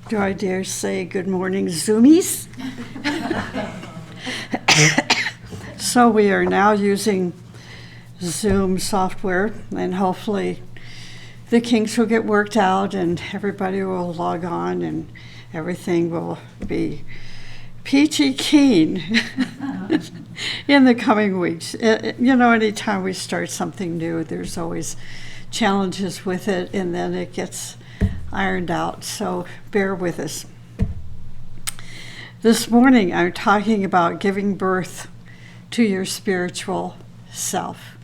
Do I dare say good morning, Zoomies? So we are now using Zoom software, and hopefully the kinks will get worked out and everybody will log on and everything will be peachy keen in the coming weeks. Anytime we start something new, there's always challenges with it, and then it gets ironed out, so bear with us. This morning I'm talking about giving birth to your spiritual self.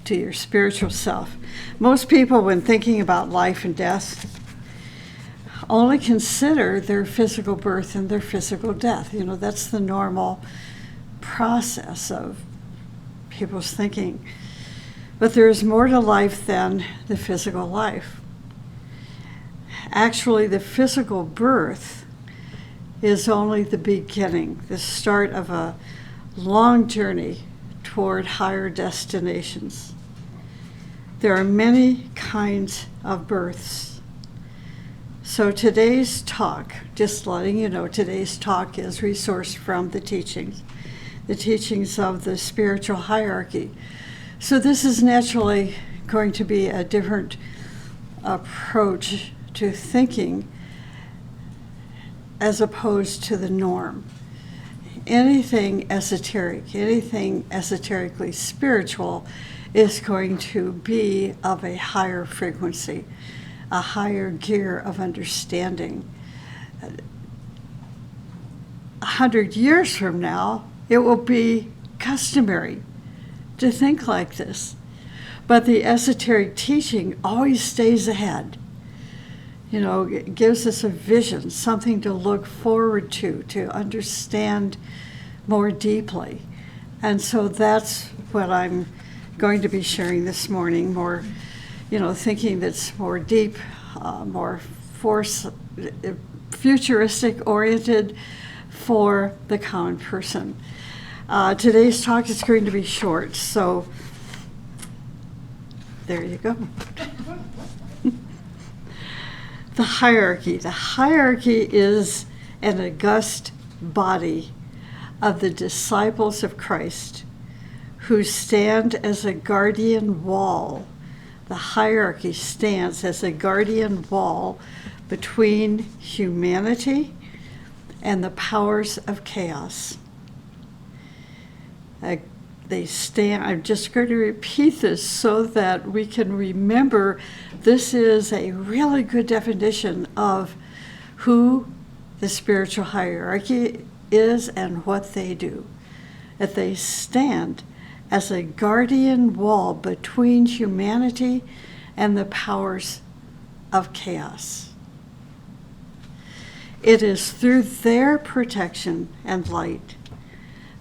To your spiritual self. Most people, when thinking about life and death, only consider their physical birth and their physical death. That's the normal process of people's thinking. But there is more to life than the physical life. Actually, the physical birth is only the beginning, the start of a long journey toward higher destinations. There are many kinds of births. So today's talk, just letting you know, today's talk is resourced from the teachings of the spiritual hierarchy. So this is naturally going to be a different approach to thinking as opposed to the norm. Anything esoterically spiritual is going to be of a higher frequency, a higher gear of understanding. 100 years from now, it will be customary to think like this. But the esoteric teaching always stays ahead. It gives us a vision, something to look forward to understand more deeply. And so that's what I'm going to be sharing this morning, more, thinking that's more deep, more futuristic oriented for the common person. Today's talk is going to be short, so there you go. The hierarchy. The hierarchy is an august body of the disciples of Christ who stand as a guardian wall. The hierarchy stands as a guardian wall between humanity and the powers of chaos. They stand, I'm just going to repeat this so that we can remember this is a really good definition of who the spiritual hierarchy is and what they do. That they stand as a guardian wall between humanity and the powers of chaos. It is through their protection and light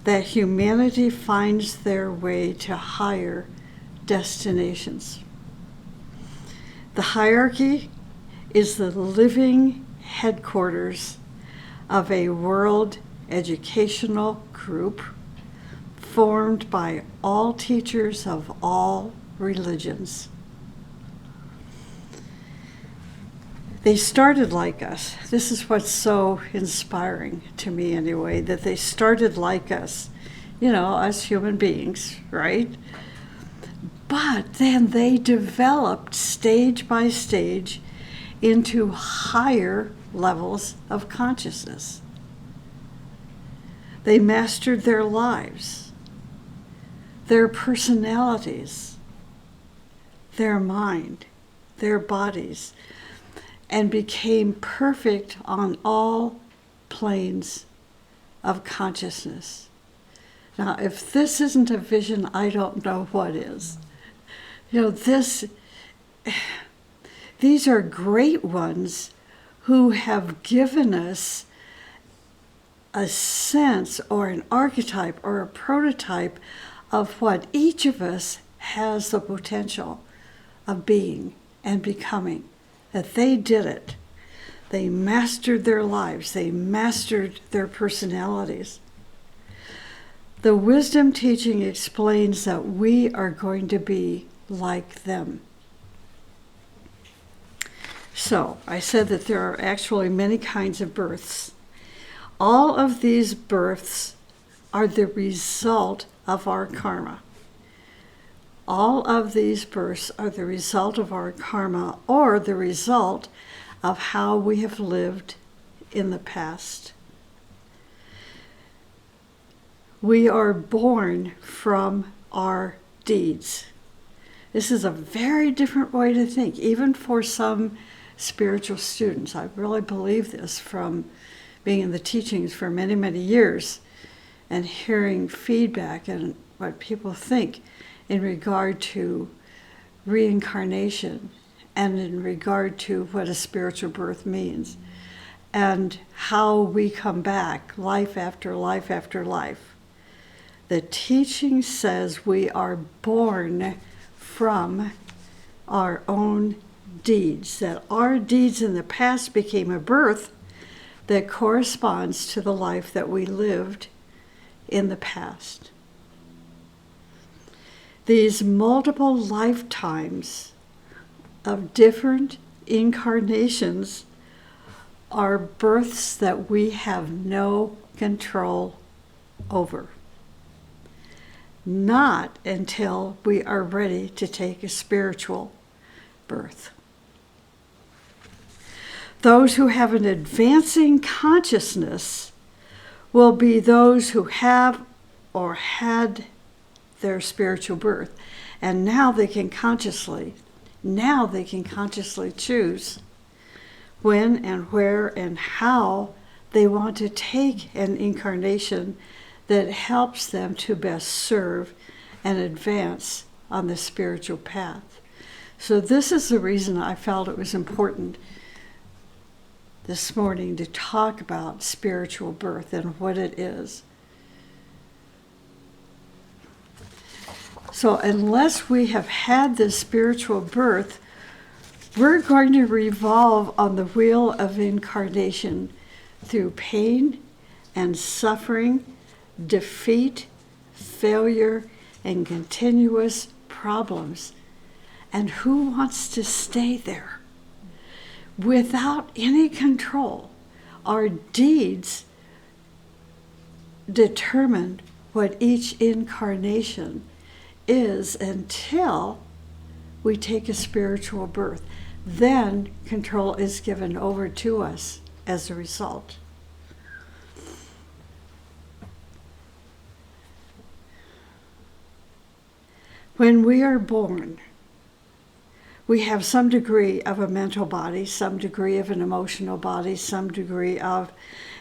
that humanity finds their way to higher destinations. The hierarchy is the living headquarters of a world educational group formed by all teachers of all religions. They started like us. This is what's so inspiring to me anyway, that they started like us, us human beings, right? But then they developed stage by stage into higher levels of consciousness. They mastered their lives, their personalities, their mind, their bodies, and became perfect on all planes of consciousness. Now, if this isn't a vision, I don't know what is. These are great ones who have given us a sense or an archetype or a prototype of what each of us has the potential of being and becoming. That they did it. They mastered their lives. They mastered their personalities. The wisdom teaching explains that we are going to be like them. So I said that there are actually many kinds of births. All of these births are the result of our karma. All of these births are the result of our karma, or the result of how we have lived in the past. We are born from our deeds. This is a very different way to think, even for some spiritual students. I really believe this from being in the teachings for many, many years and hearing feedback and what people think in regard to reincarnation and in regard to what a spiritual birth means and how we come back life after life after life. The teaching says we are born from our own deeds, that our deeds in the past became a birth that corresponds to the life that we lived in the past. These multiple lifetimes of different incarnations are births that we have no control over. Not until we are ready to take a spiritual birth. Those who have an advancing consciousness will be those who have or had their spiritual birth, and now they can consciously choose when and where and how they want to take an incarnation that helps them to best serve and advance on the spiritual path. So this is the reason I felt it was important this morning to talk about spiritual birth and what it is. So unless we have had this spiritual birth, we're going to revolve on the wheel of incarnation through pain and suffering, defeat, failure, and continuous problems. And who wants to stay there? Without any control, our deeds determine what each incarnation is until we take a spiritual birth. Then control is given over to us as a result. When we are born, we have some degree of a mental body, some degree of an emotional body, some degree of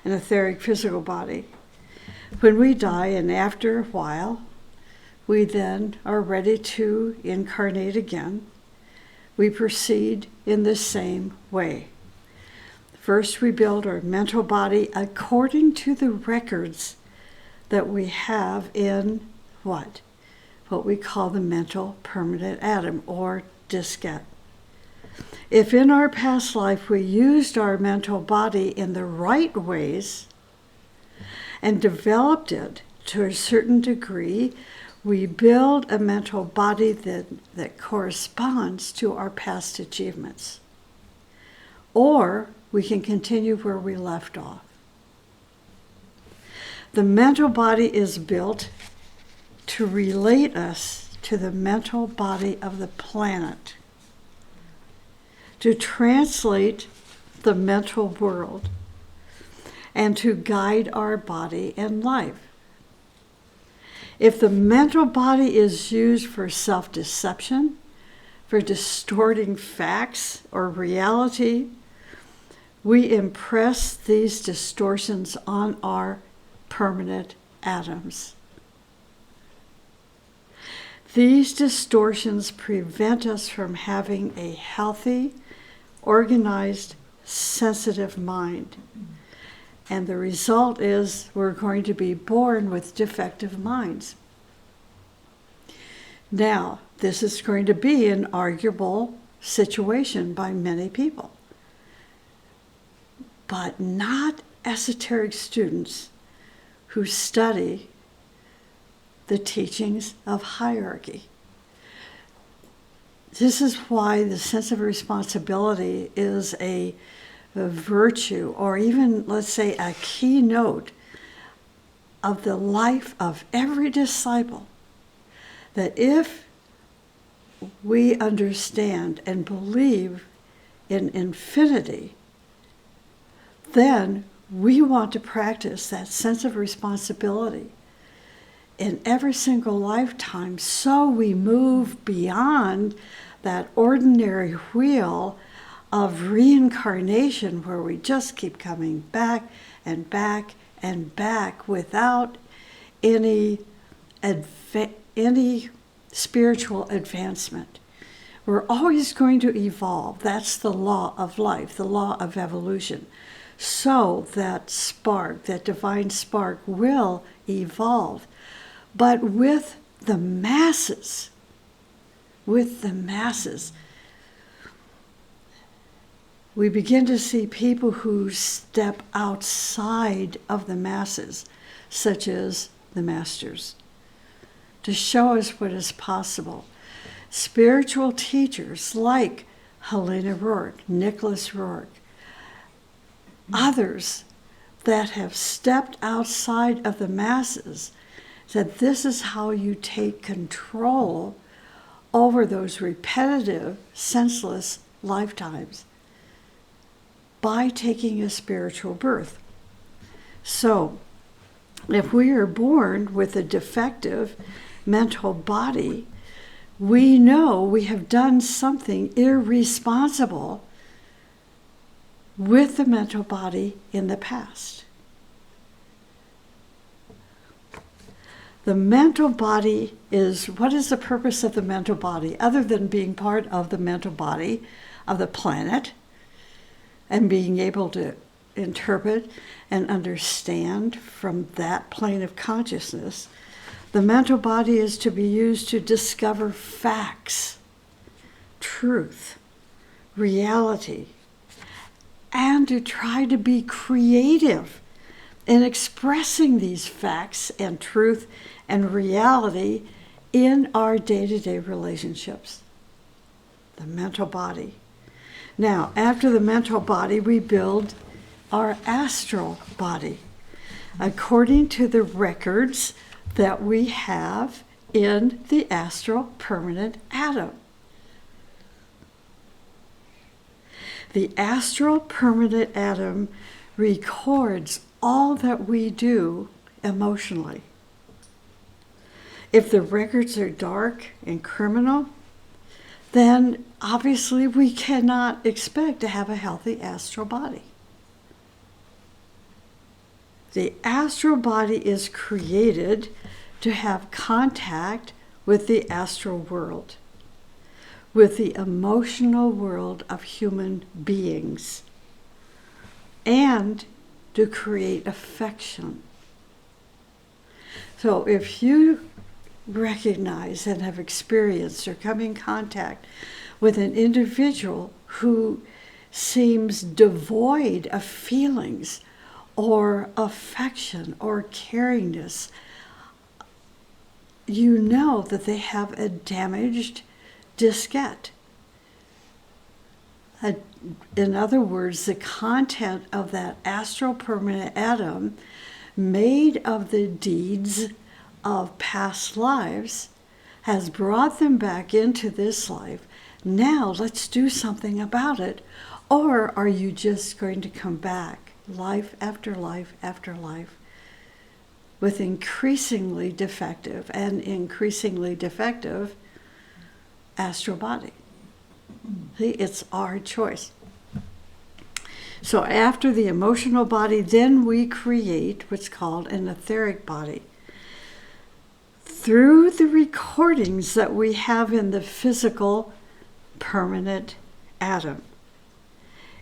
an etheric physical body. When we die, and after a while, we then are ready to incarnate again, we proceed in the same way. First, we build our mental body according to the records that we have in what we call the mental permanent atom, or diskette. If in our past life we used our mental body in the right ways and developed it to a certain degree, we build a mental body that corresponds to our past achievements. Or we can continue where we left off. The mental body is built to relate us to the mental body of the planet, to translate the mental world, and to guide our body and life. If the mental body is used for self-deception, for distorting facts or reality, we impress these distortions on our permanent atoms. These distortions prevent us from having a healthy, organized, sensitive mind. And the result is we're going to be born with defective minds. Now, this is going to be an arguable situation by many people, but not esoteric students who study the teachings of hierarchy. This is why the sense of responsibility is a virtue, or even, let's say, a keynote of the life of every disciple. That if we understand and believe in infinity, then we want to practice that sense of responsibility in every single lifetime, so we move beyond that ordinary wheel of reincarnation where we just keep coming back and back and back without any spiritual advancement. We're always going to evolve. That's the law of life, the law of evolution. So that spark, that divine spark, will evolve. But with the masses, we begin to see people who step outside of the masses, such as the masters, to show us what is possible. Spiritual teachers like Helena Rourke, Nicholas Rourke, others that have stepped outside of the masses, that this is how you take control over those repetitive, senseless lifetimes, by taking a spiritual birth. So, if we are born with a defective mental body, we know we have done something irresponsible with the mental body in the past. The mental body what is the purpose of the mental body, other than being part of the mental body of the planet and being able to interpret and understand from that plane of consciousness? The mental body is to be used to discover facts, truth, reality, and to try to be creative in expressing these facts and truth and reality in our day-to-day relationships. The mental body. Now, after the mental body, we build our astral body, according to the records that we have in the astral permanent atom. The astral permanent atom records all that we do emotionally. If the records are dark and criminal, then obviously we cannot expect to have a healthy astral body. The astral body is created to have contact with the astral world, with the emotional world of human beings, and to create affection. So if you recognize and have experienced or come in contact with an individual who seems devoid of feelings or affection or caringness, you know that they have a damaged diskette. In other words, the content of that astral permanent atom, made of the deeds of past lives, has brought them back into this life. Now let's do something about it. Or are you just going to come back life after life after life with increasingly defective astral body? See, it's our choice. So after the emotional body, then we create what's called an etheric body. Through the recordings that we have in the physical permanent atom.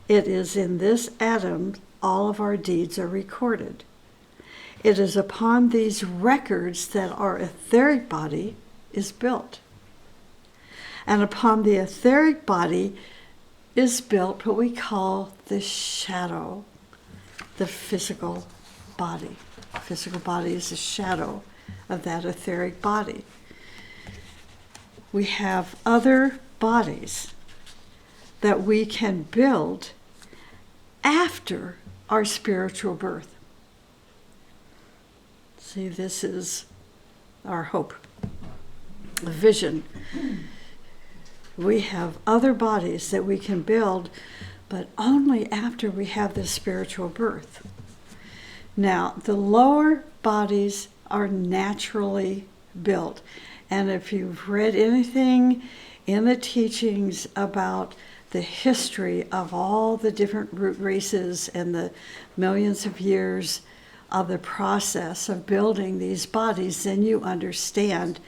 It is in this atom all of our deeds are recorded. It is upon these records that our etheric body is built. And upon the etheric body is built what we call the shadow, the physical body. The physical body is a shadow of that etheric body. We have other bodies that we can build after our spiritual birth. See, this is our hope, a vision. We have other bodies that we can build, but only after we have this spiritual birth. Now, the lower bodies are naturally built. And if you've read anything in the teachings about the history of all the different root races and the millions of years of the process of building these bodies, then you understand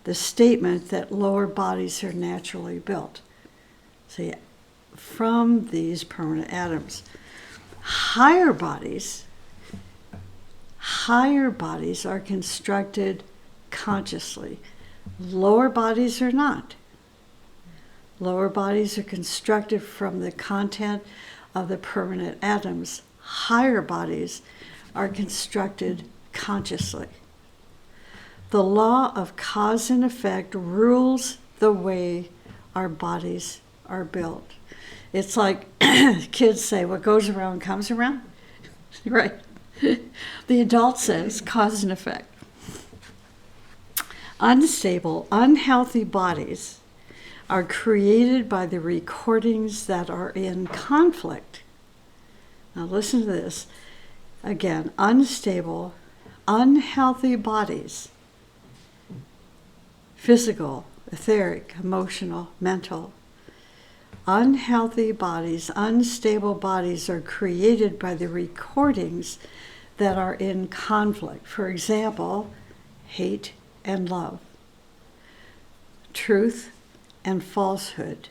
the statement that lower bodies are naturally built. See, from these permanent atoms. Higher bodies are constructed consciously. Lower bodies are not. Lower bodies are constructed from the content of the permanent atoms. Higher bodies are constructed consciously. The law of cause and effect rules the way our bodies are built. It's like kids say, what goes around comes around. Right. The adult says cause and effect. Unstable, unhealthy bodies are created by the recordings that are in conflict. Now listen to this. Again, unstable, unhealthy bodies, physical, etheric, emotional, mental. Unhealthy bodies, unstable bodies are created by the recordings that are in conflict. For example, hate and love, truth and falsehood,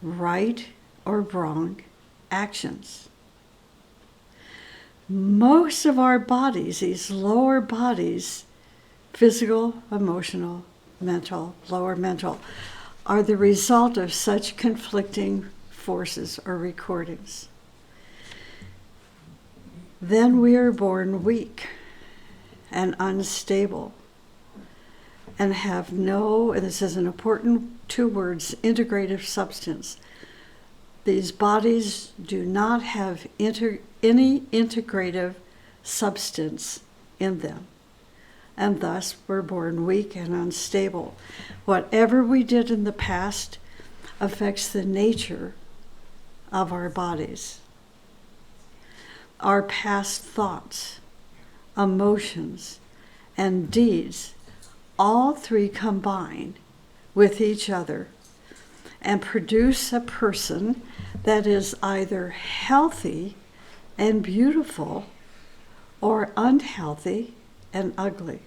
right or wrong actions. Most of our bodies, these lower bodies, physical, emotional, mental, lower mental, are the result of such conflicting forces or recordings. Then we are born weak and unstable and have no, and this is an important two words, integrative substance. These bodies do not have any integrative substance in them. And thus we're born weak and unstable. Whatever we did in the past affects the nature of our bodies. Our past thoughts, emotions, and deeds, all three combine with each other and produce a person that is either healthy and beautiful or unhealthy and ugly.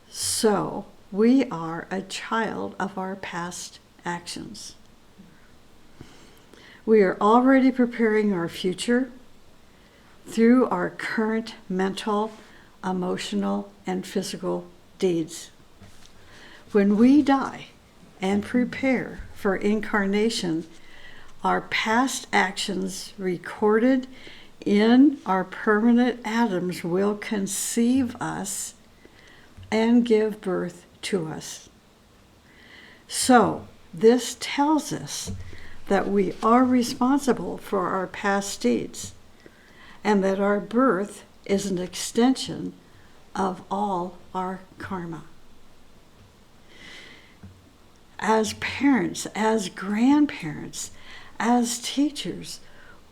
So we are a child of our past actions. We are already preparing our future through our current mental, emotional, and physical deeds. When we die and prepare for incarnation, our past actions recorded in our permanent atoms will conceive us and give birth to us. So, this tells us that we are responsible for our past deeds and that our birth is an extension of all our karma. As parents, as grandparents, as teachers,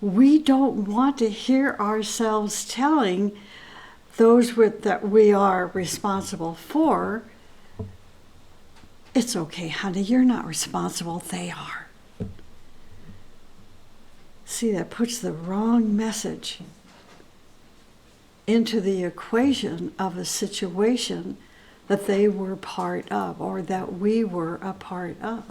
we don't want to hear ourselves telling those that we are responsible for, it's okay, honey, you're not responsible, they are. See, that puts the wrong message into the equation of a situation that they were part of or that we were a part of.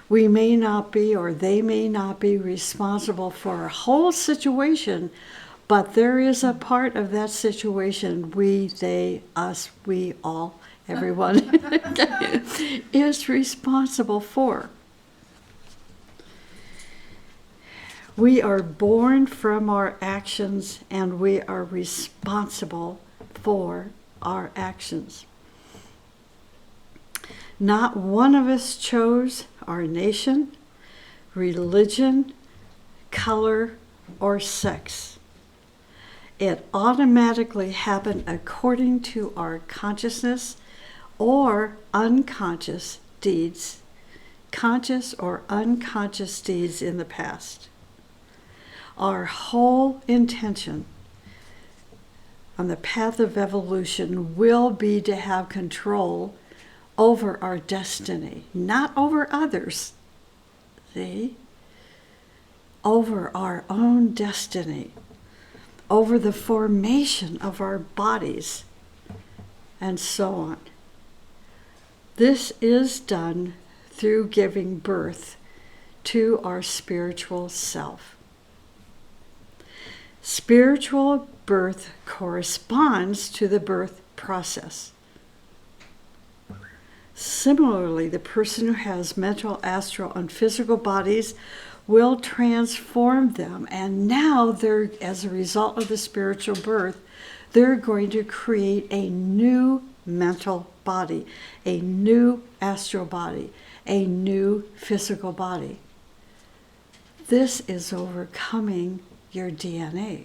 We may not be, or they may not be responsible for a whole situation, but there is a part of that situation, we, they, us, we, all, everyone, is responsible for. We are born from our actions and we are responsible for our actions. Not one of us chose our nation, religion, color, or sex. It automatically happened according to our consciousness or unconscious deeds, conscious or unconscious deeds in the past. Our whole intention on the path of evolution will be to have control over our destiny, not over others. See? Over our own destiny, over the formation of our bodies, and so on. This is done through giving birth to our spiritual self. Spiritual birth corresponds to the birth process. Similarly, the person who has mental, astral, and physical bodies will transform them, and now they're, as a result of the spiritual birth, they're going to create a new mental body, a new astral body, a new physical body. This is overcoming your DNA.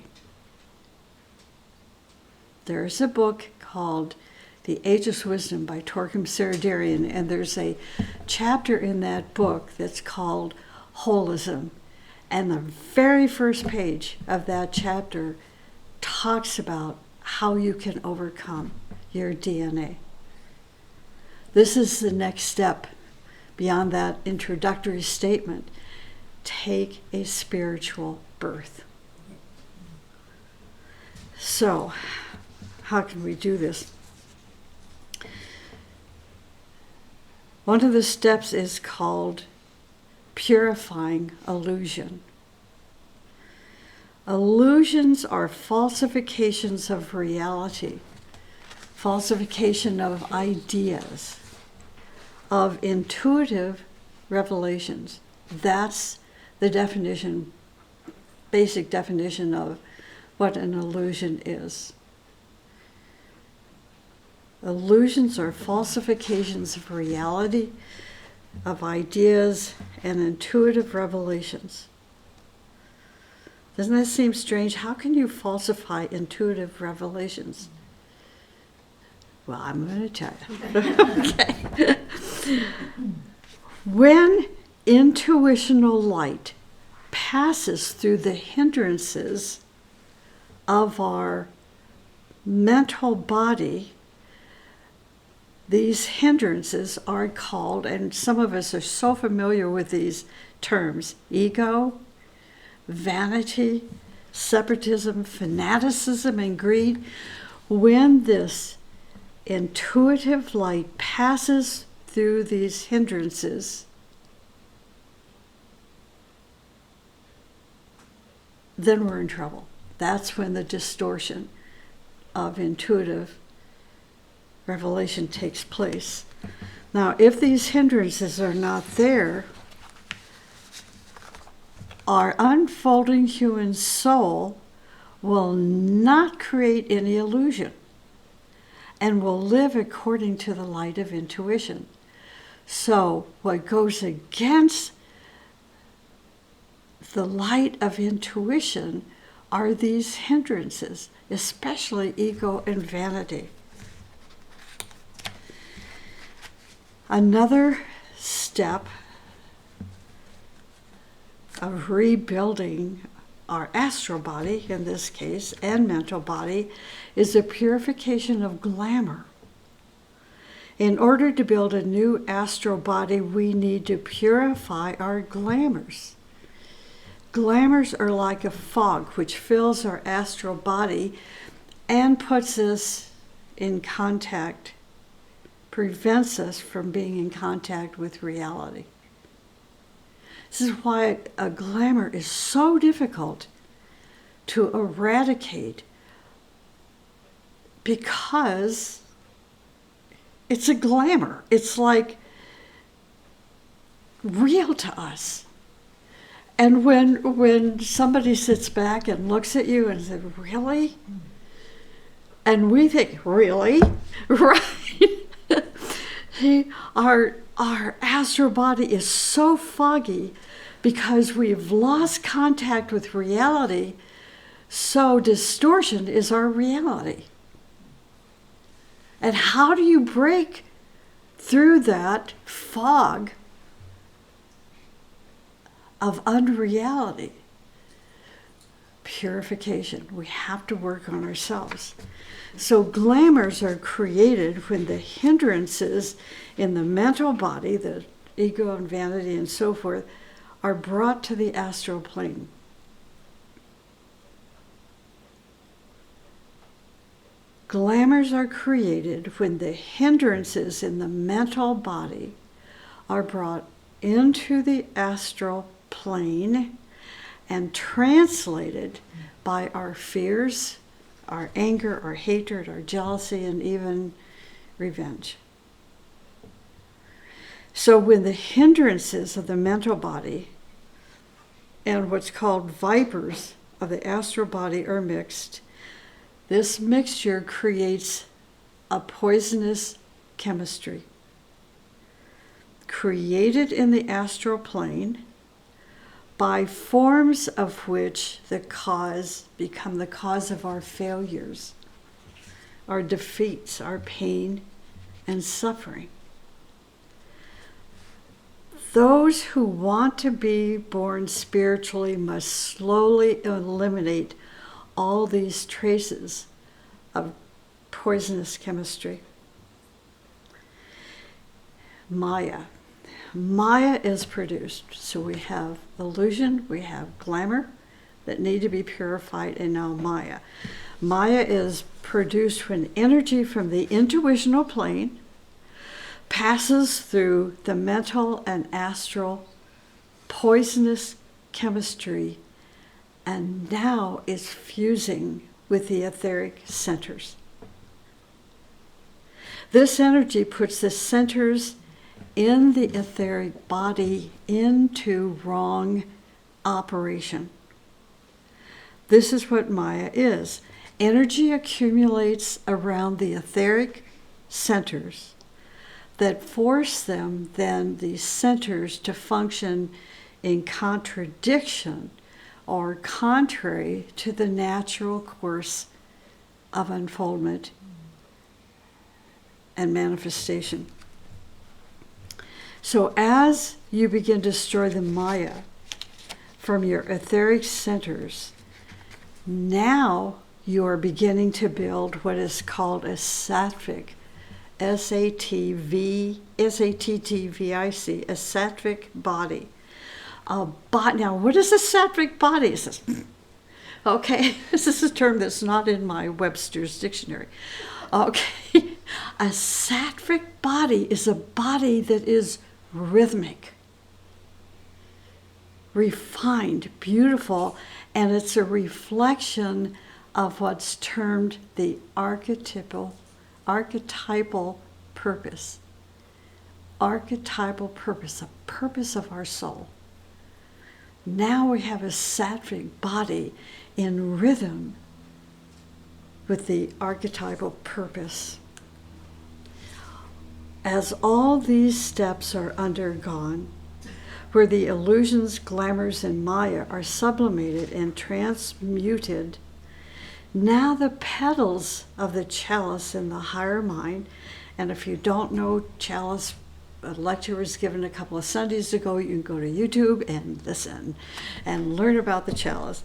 There's a book called The Ageless Wisdom by Torquem Saradarian, and there's a chapter in that book that's called Holism. And the very first page of that chapter talks about how you can overcome your DNA. This is the next step beyond that introductory statement. Take a spiritual birth. So, how can we do this? One of the steps is called purifying illusion. Illusions are falsifications of reality, falsification of ideas, of intuitive revelations. That's the definition, basic definition of what an illusion is. Illusions are falsifications of reality, of ideas, and intuitive revelations. Doesn't that seem strange? How can you falsify intuitive revelations? Well, I'm going to tell you. Okay. When intuitional light passes through the hindrances of our mental body, these hindrances are called, and some of us are so familiar with these terms, ego, vanity, separatism, fanaticism, and greed. When this intuitive light passes through these hindrances, then we're in trouble. That's when the distortion of intuitive revelation takes place. Now, if these hindrances are not there, our unfolding human soul will not create any illusion and will live according to the light of intuition. So, what goes against the light of intuition are these hindrances, especially ego and vanity. Another step of rebuilding our astral body, in this case, and mental body, is the purification of glamour. In order to build a new astral body, we need to purify our glamours. Glamours are like a fog which fills our astral body and puts us in contact, prevents us from being in contact with reality. This is why a glamour is so difficult to eradicate, because it's a glamour. It's like real to us. And when somebody sits back and looks at you and says, really? And we think, really? Right? See, our astral body is so foggy because we've lost contact with reality, so distortion is our reality. And how do you break through that fog of unreality? Purification. We have to work on ourselves. So glamours are created when the hindrances in the mental body, the ego and vanity and so forth, are brought to the astral plane. Glamours are created when the hindrances in the mental body are brought into the astral plane and translated by our fears, our anger, our hatred, our jealousy, and even revenge. So when the hindrances of the mental body and what's called vipers of the astral body are mixed, this mixture creates a poisonous chemistry created in the astral plane by forms of which become the cause of our failures, our defeats, our pain and suffering. Those who want to be born spiritually must slowly eliminate all these traces of poisonous chemistry. Maya. Maya is produced. So we have illusion, we have glamour that need to be purified, and now Maya. Maya is produced when energy from the intuitional plane passes through the mental and astral poisonous chemistry and now is fusing with the etheric centers. This energy puts the centers in the etheric body into wrong operation. This is what Maya is. Energy accumulates around the etheric centers that force them, then, these centers, to function in contradiction or contrary to the natural course of unfoldment and manifestation. So as you begin to destroy the Maya from your etheric centers, now you are beginning to build what is called a sattvic, S-A-T-T-V-I-C, a sattvic body. Now, what is a sattvic body? It says, okay, this is a term that's not in my Webster's dictionary. Okay, a sattvic body is a body that is rhythmic, refined, beautiful, and it's a reflection of what's termed the archetypal purpose. Archetypal purpose, a purpose of our soul. Now we have a sattvic body in rhythm with the archetypal purpose. As all these steps are undergone, where the illusions, glamours, and Maya are sublimated and transmuted, now the petals of the chalice in the higher mind, and if you don't know chalice, a lecture was given a couple of Sundays ago, you can go to YouTube and listen and learn about the chalice.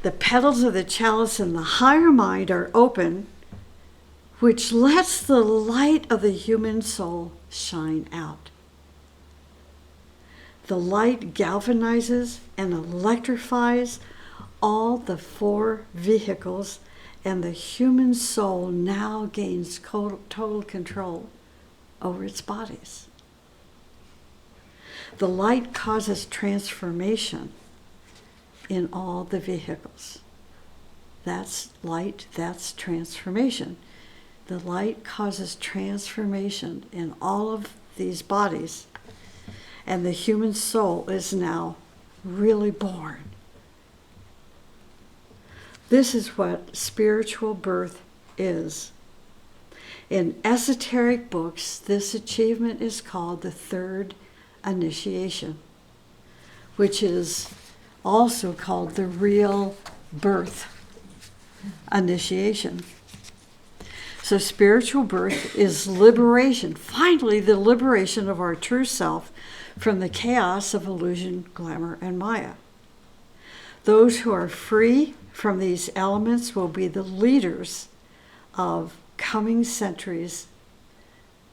The petals of the chalice in the higher mind are open, which lets the light of the human soul shine out. The light galvanizes and electrifies all the four vehicles, and the human soul now gains total control over its bodies. The light causes transformation in all the vehicles. That's light, that's transformation. The light causes transformation in all of these bodies, and the human soul is now really born. This is what spiritual birth is. In esoteric books, this achievement is called the third initiation, which is also called the real birth initiation. So spiritual birth is liberation, finally the liberation of our true self from the chaos of illusion, glamour, and Maya. Those who are free from these elements will be the leaders of coming centuries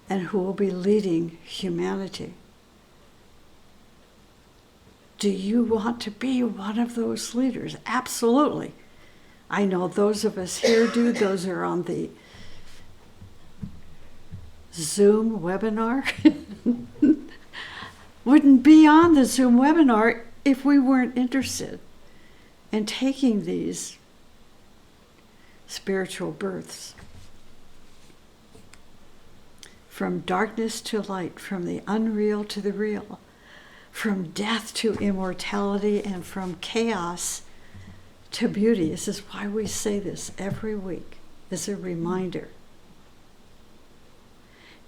and who will be leading humanity. Do you want to be one of those leaders? Absolutely. I know those of us here do. Those are on the Zoom webinar. Wouldn't be on the Zoom webinar if we weren't interested in taking these spiritual births. From darkness to light, from the unreal to the real, from death to immortality, and from chaos to beauty. This is why we say this every week as a reminder.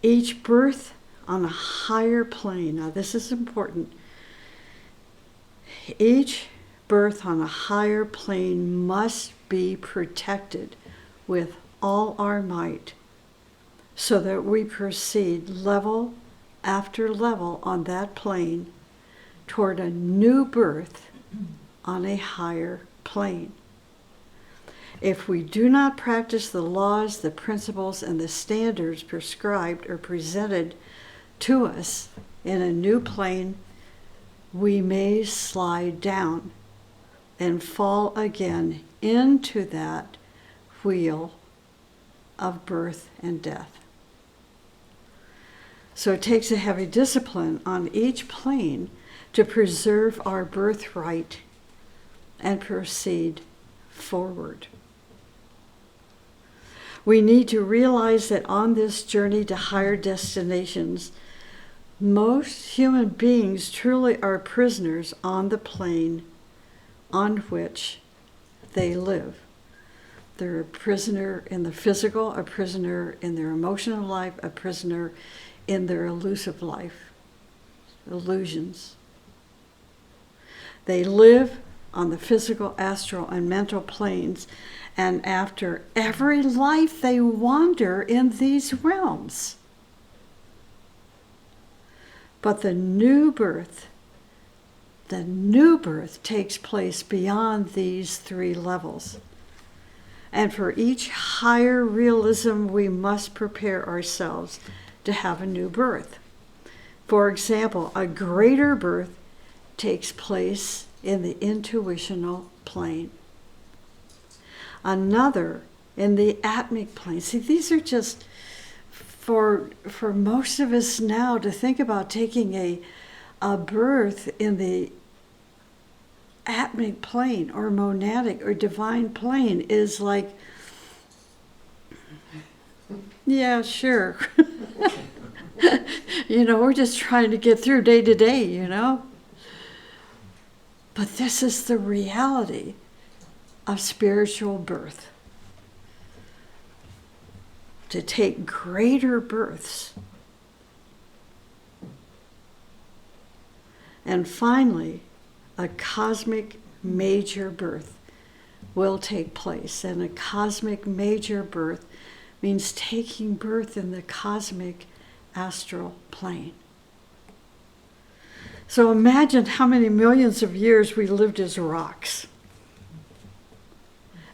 Each birth on a higher plane, now this is important, each birth on a higher plane must be protected with all our might so that we proceed level after level on that plane toward a new birth on a higher plane. If we do not practice the laws, the principles, and the standards prescribed or presented to us in a new plane, we may slide down and fall again into that wheel of birth and death. So it takes a heavy discipline on each plane to preserve our birthright and proceed forward. We need to realize that on this journey to higher destinations, most human beings truly are prisoners on the plane on which they live. They're a prisoner in the physical, a prisoner in their emotional life, a prisoner in their elusive life, illusions. They live on the physical, astral, and mental planes, and after every life they wander in these realms. But the new birth takes place beyond these three levels. And for each higher realism, we must prepare ourselves to have a new birth. For example, a greater birth takes place in the intuitional plane. Another in the atmic plane. See, these are just for most of us now to think about taking a birth in the atmic plane or monadic or divine plane is like, yeah, sure. We're just trying to get through day to day, But this is the reality of spiritual birth. To take greater births. And finally, a cosmic major birth will take place. And a cosmic major birth means taking birth in the cosmic astral plane. So imagine how many millions of years we lived as rocks,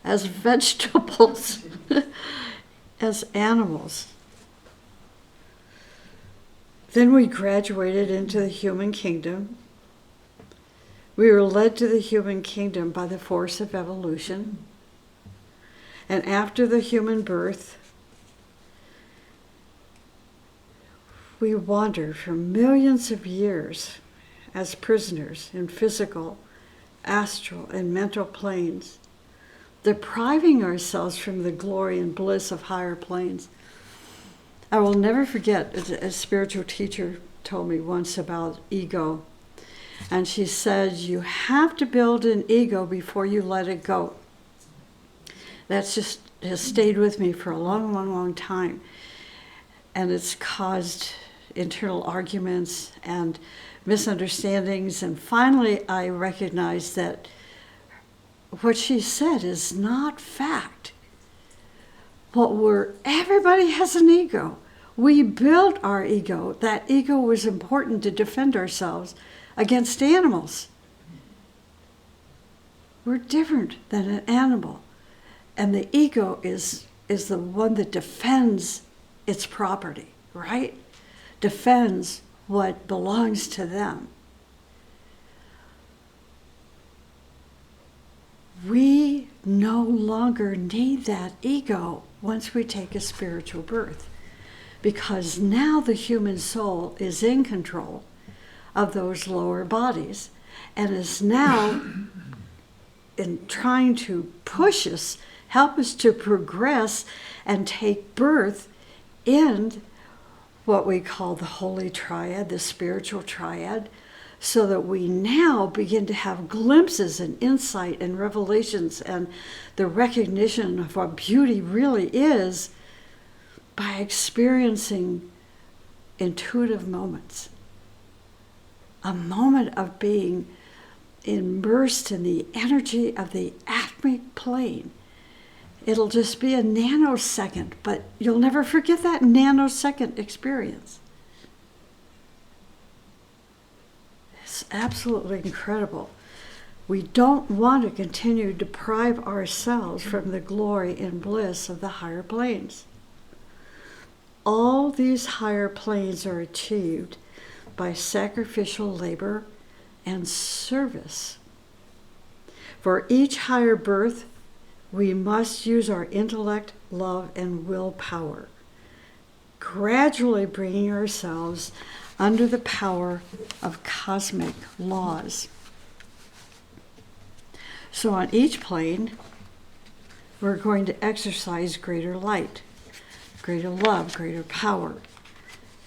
as vegetables, as animals. Then we graduated into the human kingdom. We were led to the human kingdom by the force of evolution. And after the human birth, we wandered for millions of years as prisoners in physical, astral, and mental planes, depriving ourselves from the glory and bliss of higher planes. I will never forget, a spiritual teacher told me once about ego, and she said, you have to build an ego before you let it go. That's just has stayed with me for a long, long, long time. and it's caused internal arguments and misunderstandings. And finally, I recognized that what she said is not fact. Everybody has an ego. We built our ego. That ego was important to defend ourselves against animals. We're different than an animal. And the ego is the one that defends its property, right? Defends what belongs to them. We no longer need that ego once we take a spiritual birth, because now the human soul is in control of those lower bodies and is now in trying to push us, help us to progress and take birth in what we call the holy triad, the spiritual triad, so that we now begin to have glimpses and insight and revelations and the recognition of what beauty really is by experiencing intuitive moments. A moment of being immersed in the energy of the Atmic plane. It'll just be a nanosecond, but you'll never forget that nanosecond experience. It's absolutely incredible. We don't want to continue to deprive ourselves from the glory and bliss of the higher planes. All these higher planes are achieved by sacrificial labor and service. For each higher birth, we must use our intellect, love, and willpower, gradually bringing ourselves under the power of cosmic laws. So on each plane, we're going to exercise greater light, greater love, greater power,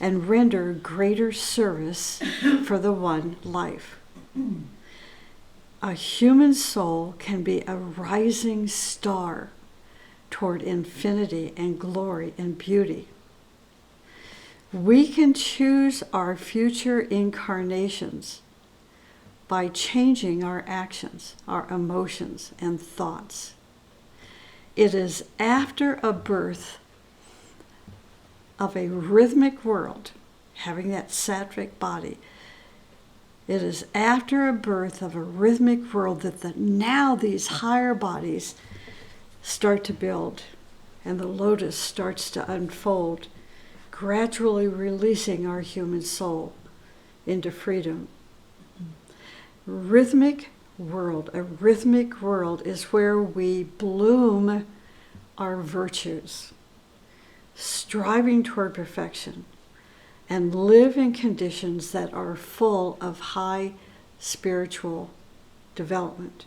and render greater service for the one life. A human soul can be a rising star toward infinity and glory and beauty. We can choose our future incarnations by changing our actions, our emotions, and thoughts. It is after a birth of a rhythmic world, having that sattvic body, it is after a birth of a rhythmic world that now these higher bodies start to build and the lotus starts to unfold, gradually releasing our human soul into freedom. A rhythmic world is where we bloom our virtues, striving toward perfection, and live in conditions that are full of high spiritual development.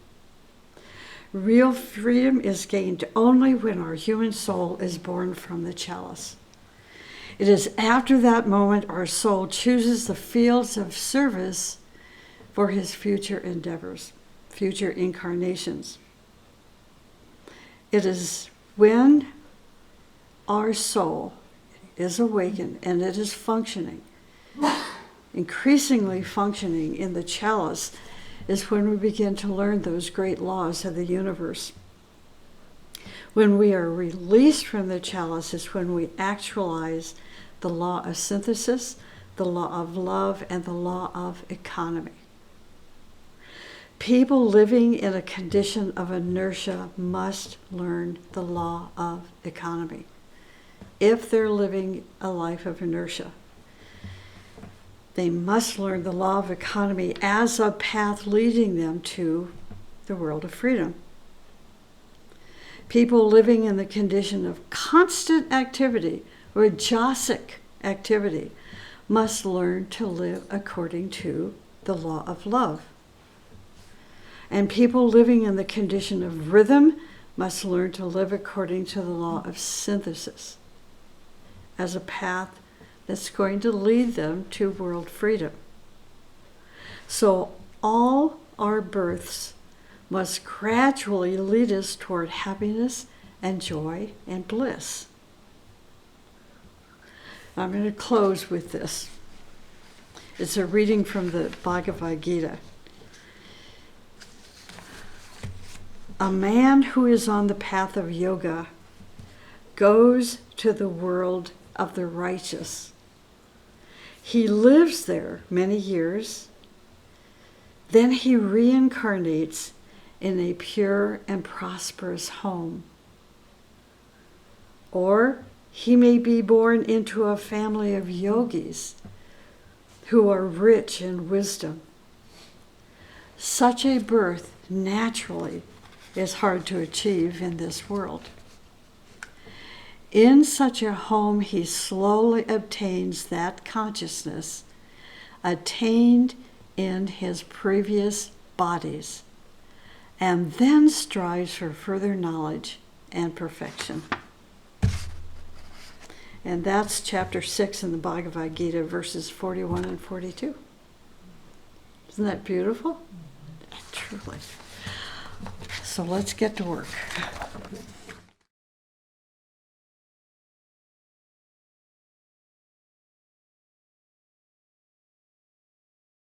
Real freedom is gained only when our human soul is born from the chalice. It is after that moment our soul chooses the fields of service for his future endeavors, future incarnations. It is when our soul is awakened and it is functioning, increasingly functioning in the chalice, is when we begin to learn those great laws of the universe. When we are released from the chalice is when we actualize the law of synthesis, the law of love, and the law of economy. People living in a condition of inertia must learn the law of economy if they're living a life of inertia. They must learn the law of economy as a path leading them to the world of freedom. People living in the condition of constant activity or jasic activity must learn to live according to the law of love. And people living in the condition of rhythm must learn to live according to the law of synthesis as a path that's going to lead them to world freedom. So all our births must gradually lead us toward happiness and joy and bliss. I'm going to close with this. It's a reading from the Bhagavad Gita. A man who is on the path of yoga goes to the world of the righteous. He lives there many years. Then he reincarnates in a pure and prosperous home. Or he may be born into a family of yogis who are rich in wisdom. Such a birth naturally is hard to achieve in this world. In such a home, he slowly obtains that consciousness attained in his previous bodies, and then strives for further knowledge and perfection. And that's chapter 6 in the Bhagavad Gita, verses 41 and 42. Isn't that beautiful? Truly. So let's get to work.